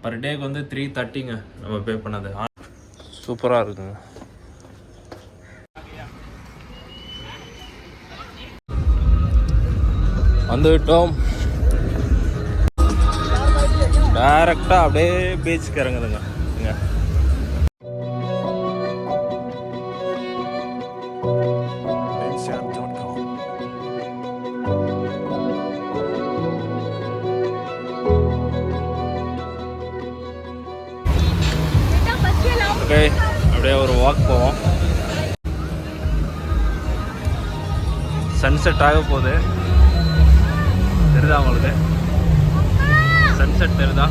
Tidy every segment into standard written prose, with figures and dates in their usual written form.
Per டேக்கு வந்து 330ங்க நம்ம பே பண்ணது. சூப்பராக இருக்குங்க. வந்துவிட்டோம். டைரெக்டாக அப்படியே பீச்சுக்கு இறங்குதுங்க. இங்கே ஓகே, அப்படியே ஒரு வாக் போவோம். சன்செட் ஆக போகுது. தெரியுதா உங்களுக்கு? சன்செட் தெரியுதா?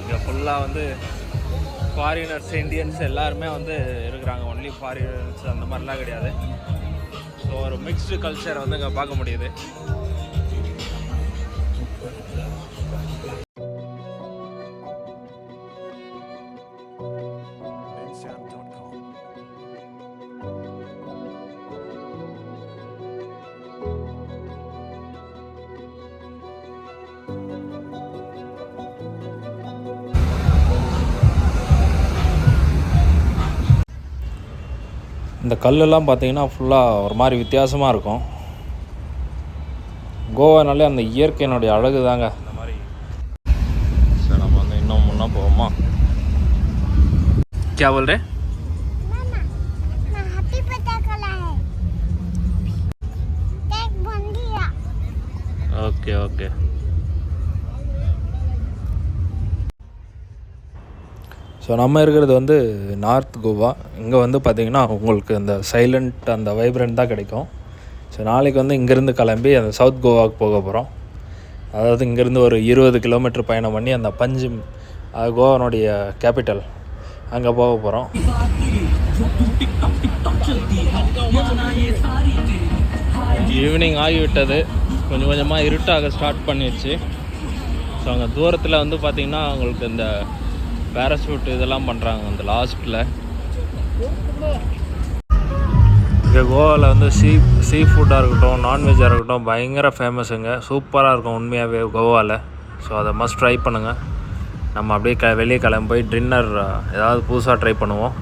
இங்கே ஃபுல்லாக வந்து ஃபாரினர்ஸ், இந்தியன்ஸ் எல்லாருமே வந்து இருக்கிறாங்க. ஒன்லி ஃபாரினர்ஸ் அந்த மாதிரிலாம் கிடையாது. ஸோ ஒரு மிக்ஸ்டு கல்ச்சரை வந்து இங்கே பார்க்க முடியுது. இந்த கல்லெல்லாம் பார்த்தீங்கன்னா ஃபுல்லாக ஒரு மாதிரி வித்தியாசமாக இருக்கும். கோவானாலே அந்த இயற்கையினுடைய அழகு தாங்க. இந்த மாதிரி சரி, நம்ம வந்து இன்னும் முன்னா போவோமா? क्या बोल रहे? Okay okay. ஸோ நம்ம இருக்கிறது வந்து நார்த் கோவா. இங்கே வந்து பார்த்திங்கன்னா உங்களுக்கு அந்த சைலண்ட், அந்த வைப்ரண்ட் தான் கிடைக்கும். ஸோ நாளைக்கு வந்து இங்கேருந்து கிளம்பி அந்த சவுத் கோவாவுக்கு போக போகிறோம். அதாவது இங்கேருந்து ஒரு 20 கிலோமீட்டர் பயணம் பண்ணி அந்த பஞ்சிம், கோவானுடைய கேபிட்டல், அங்கே போக போகிறோம். ஈவினிங் ஆகிவிட்டது. கொஞ்சம் கொஞ்சமாக இருட்டாக ஸ்டார்ட் பண்ணிடுச்சு. ஸோ அங்கே தூரத்தில் வந்து பார்த்திங்கன்னா உங்களுக்கு இந்த பேராஷூட் இதெல்லாம் பண்ணுறாங்க அந்த லாஸ்ட்டில். இங்கே கோவாவில் வந்து சீ ஃபுட்டாக இருக்கட்டும், நான்வெஜ்ஜாக இருக்கட்டும் பயங்கர ஃபேமஸுங்க. சூப்பராக இருக்கும் உண்மையாகவே கோவாவில். ஸோ அதை மஸ்ட் ட்ரை பண்ணுங்கள். நம்ம அப்படியே வெளியே கிளம்பி போய் டின்னர் ஏதாவது புதுசாக ட்ரை பண்ணுவோம்.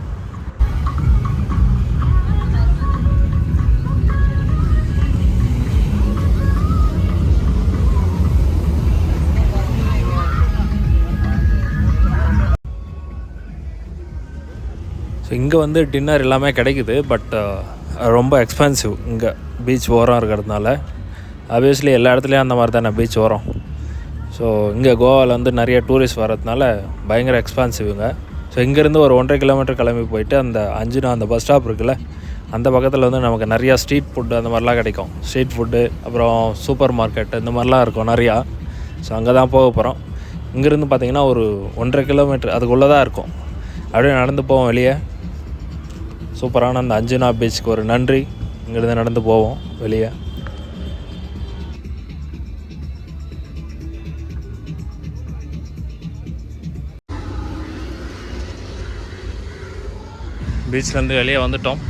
ஸோ இங்கே வந்து டின்னர் எல்லாமே கிடைக்குது. பட் ரொம்ப எக்ஸ்பென்சிவ். இங்கே பீச் ஓரம் இருக்கிறதுனால ஆப்வியஸ்லி எல்லா இடத்துலையும் அந்த மாதிரி தானே பீச் ஓரம். ஸோ இங்கே கோவாவில் வந்து நிறைய டூரிஸ்ட் வர்றதுனால பயங்கர எக்ஸ்பென்சிவுங்க. ஸோ இங்கேருந்து ஒரு 1.5 கிலோமீட்டர் கிளம்பி போயிட்டு அந்த அஞ்சுனா அந்த பஸ் ஸ்டாப் இருக்குல்ல, அந்த பக்கத்தில் வந்து நமக்கு நிறையா ஸ்ட்ரீட் ஃபுட்டு அந்த மாதிரிலாம் கிடைக்கும். ஸ்ட்ரீட் ஃபுட்டு, அப்புறம் சூப்பர் மார்க்கெட் இந்த மாதிரிலாம் இருக்கும் நிறையா. ஸோ அங்கே தான் போக போகிறோம். இங்கேருந்து பார்த்திங்கன்னா ஒரு 1.5 கிலோமீட்டர் அதுக்குள்ளே தான் இருக்கும். அப்படியே நடந்து போவோம் வெளியே. சூப்பரான அந்த அஞ்சுனா பீச்சுக்கு ஒரு நன்றி. இங்கேருந்து நடந்து போவோம் வெளியே. பீச்லேருந்து வெளியே வந்துட்டோம்.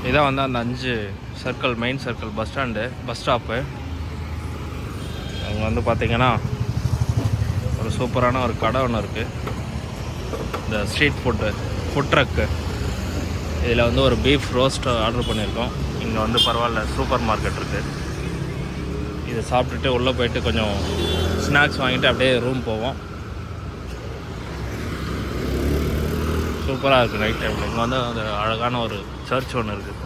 இதான் வந்து அந்த 5 circle, main circle bus stop. அங்கே வந்து பார்த்திங்கன்னா ஒரு சூப்பரான ஒரு கடை ஒன்று இருக்குது. இந்த ஸ்ட்ரீட் ஃபுட் ட்ரக்கு. இதில் வந்து ஒரு பீஃப் ரோஸ்ட் ஆர்டர் பண்ணியிருக்கோம். இங்கே வந்து பரவாயில்ல, சூப்பர் மார்க்கெட் இருக்குது. இதை சாப்பிட்டுட்டு உள்ளே போயிட்டு கொஞ்சம் ஸ்நாக்ஸ் வாங்கிட்டு அப்படியே ரூம் போவோம். சூப்பராக இருக்குது நைட் டைமில். இங்கே வந்து அந்த அழகான ஒரு சர்ச் ஒன்று இருக்குது.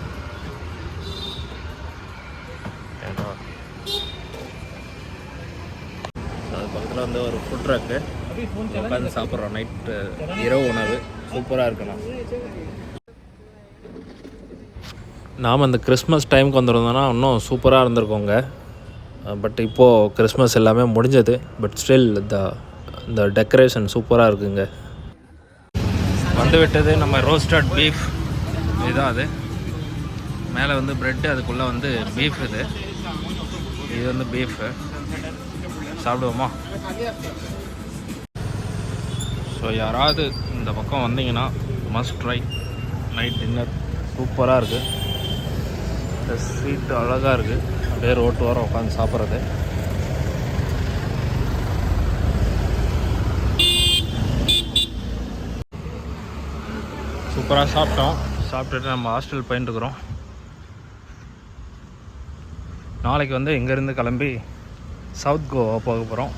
அது பக்கத்தில் வந்து ஒரு ஃபுட் ட்ரக்கு. உட்காந்து சாப்பிட்றோம். நைட்டு இரவு உணவு சூப்பராக இருக்குண்ணா. நாம் அந்த கிறிஸ்மஸ் டைமுக்கு வந்துருந்தோன்னா இன்னும் சூப்பராக இருந்திருக்கோங்க. பட் இப்போது கிறிஸ்மஸ் எல்லாமே முடிஞ்சது. பட் ஸ்டில் இந்த டெக்கரேஷன் சூப்பராக இருக்குங்க. வந்து விட்டது நம்ம ரோஸ்டட் பீஃப். இதுதான் அது. மேலே வந்து ப்ரெட்டு, அதுக்குள்ளே வந்து பீஃப். இது வந்து பீஃபு. சாப்பிடுவோமா? ஸோ யாராவது இந்த பக்கம் வந்தீங்கன்னா மஸ்ட் ட்ரை. நைட் டின்னர் சூப்பராக இருக்குது. ஸ்வீட் அழகாக இருக்குது. அப்படியே ரோட்டு வாரம் உட்காந்து சாப்பிட்றது. சூப்பராக சாப்பிட்டோம். சாப்பிட்டுட்டு நம்ம ஹாஸ்டல் போயிட்டுருக்குறோம். நாளைக்கு வந்து இங்கேருந்து கிளம்பி சவுத் கோவா போக போகிறோம்.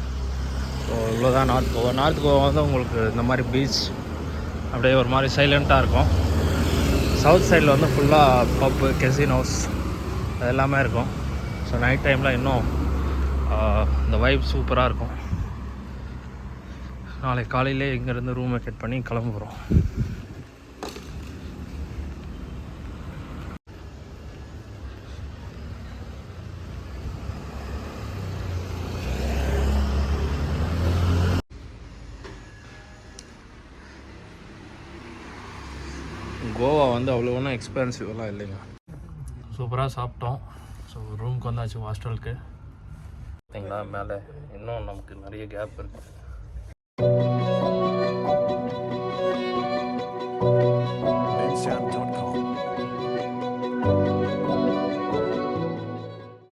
ஸோ இவ்வளோதான் நார்த் கோவா. நார்த் கோவா வந்து உங்களுக்கு இந்த மாதிரி பீச் அப்படியே ஒரு மாதிரி சைலண்ட்டாக இருக்கும். சவுத் சைடில் வந்து ஃபுல்லாக பப்பு, கெசினோஸ் அது எல்லாமே இருக்கும். ஸோ நைட் டைமில் இன்னும் இந்த வைப் சூப்பராக இருக்கும். நாளைக்கு காலையிலே இங்கேருந்து ரூம் வெக்கேட் பண்ணி கிளம்புறோம். கோவா வந்து அவ்வளோ ஒன்றும் எக்ஸ்பென்சிவெலாம் இல்லைங்க. சூப்பராக சாப்பிட்டோம். ஸோ ரூமுக்கு வந்தாச்சு ஹாஸ்டலுக்கு. பார்த்தீங்களா மேலே இன்னும் நமக்கு நிறைய கேப் இருக்குது.